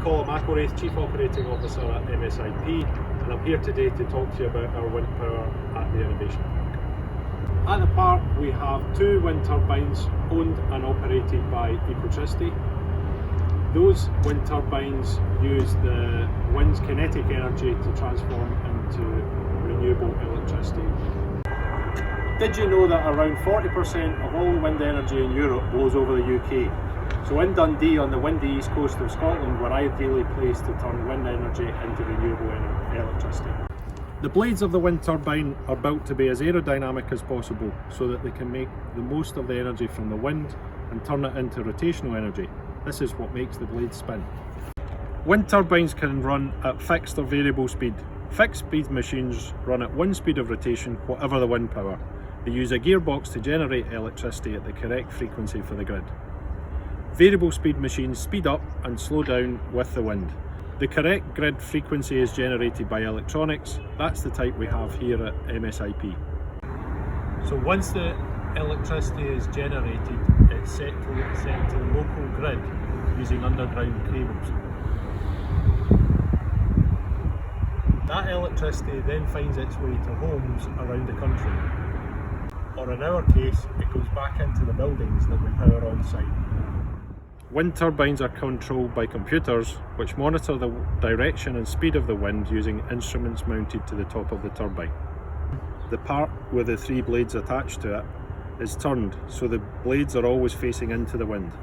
Colin McElraith, Chief Operating Officer at MSIP, and I'm here today to talk to you about our wind power at the Innovation Park. At the park we have 2 wind turbines owned and operated by Electricity. Those wind turbines use the wind's kinetic energy to transform into renewable electricity. Did you know that around 40% of all the wind energy in Europe blows over the UK? So in Dundee, on the windy east coast of Scotland, we're ideally placed to turn wind energy into renewable electricity. The blades of the wind turbine are built to be as aerodynamic as possible so that they can make the most of the energy from the wind and turn it into rotational energy. This is what makes the blades spin. Wind turbines can run at fixed or variable speed. Fixed speed machines run at one speed of rotation, whatever the wind power. They use a gearbox to generate electricity at the correct frequency for the grid. Variable speed machines speed up and slow down with the wind. The correct grid frequency is generated by electronics. That's the type we have here at MSIP. So once the electricity is generated, it's sent to the local grid using underground cables. That electricity then finds its way to homes around the country. Or in our case, it goes back into the buildings that we power on site. Wind turbines are controlled by computers which monitor the direction and speed of the wind using instruments mounted to the top of the turbine. The part with the 3 blades attached to it is turned so the blades are always facing into the wind.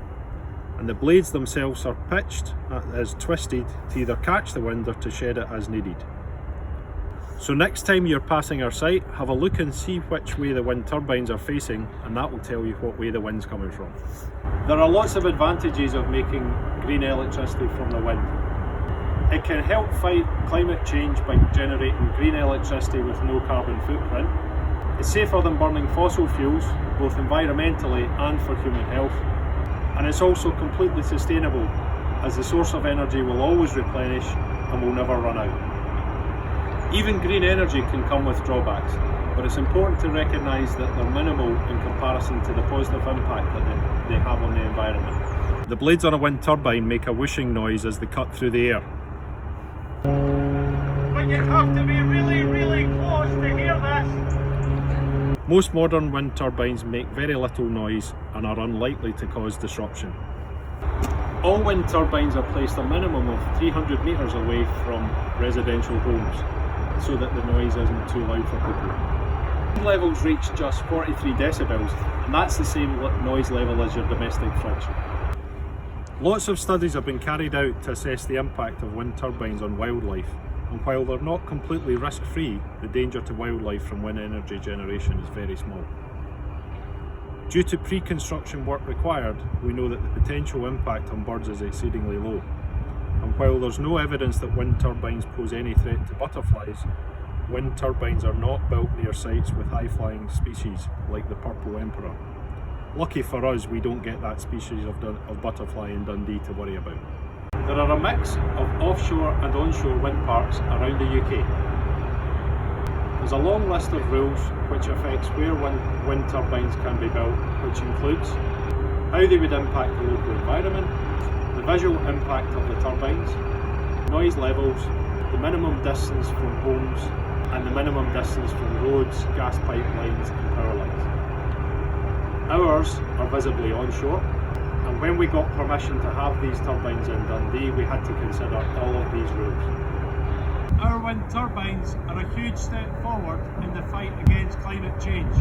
And the blades themselves are pitched as twisted to either catch the wind or to shed it as needed. So next time you're passing our site, have a look and see which way the wind turbines are facing, and that will tell you what way the wind's coming from. There are lots of advantages of making green electricity from the wind. It can help fight climate change by generating green electricity with no carbon footprint. It's safer than burning fossil fuels, both environmentally and for human health. And it's also completely sustainable, as the source of energy will always replenish and will never run out. Even green energy can come with drawbacks, but it's important to recognise that they're minimal in comparison to the positive impact that they have on the environment. The blades on a wind turbine make a whooshing noise as they cut through the air. But you have to be really, really close to hear this. Most modern wind turbines make very little noise and are unlikely to cause disruption. All wind turbines are placed a minimum of 300 metres away from residential homes, so that the noise isn't too loud for people. Wind levels reach just 43 decibels, and that's the same noise level as your domestic fridge. Lots of studies have been carried out to assess the impact of wind turbines on wildlife, and while they're not completely risk-free, the danger to wildlife from wind energy generation is very small. Due to pre-construction work required, we know that the potential impact on birds is exceedingly low. And while there's no evidence that wind turbines pose any threat to butterflies, wind turbines are not built near sites with high-flying species like the purple emperor. Lucky for us, we don't get that species of butterfly in Dundee to worry about. There are a mix of offshore and onshore wind parks around the UK. There's a long list of rules which affects where wind turbines can be built, which includes how they would impact the local environment, the visual impact of the turbines, noise levels, the minimum distance from homes, and the minimum distance from roads, gas pipelines and power lines. Ours are visibly onshore, and when we got permission to have these turbines in Dundee, we had to consider all of these rules. Our wind turbines are a huge step forward in the fight against climate change.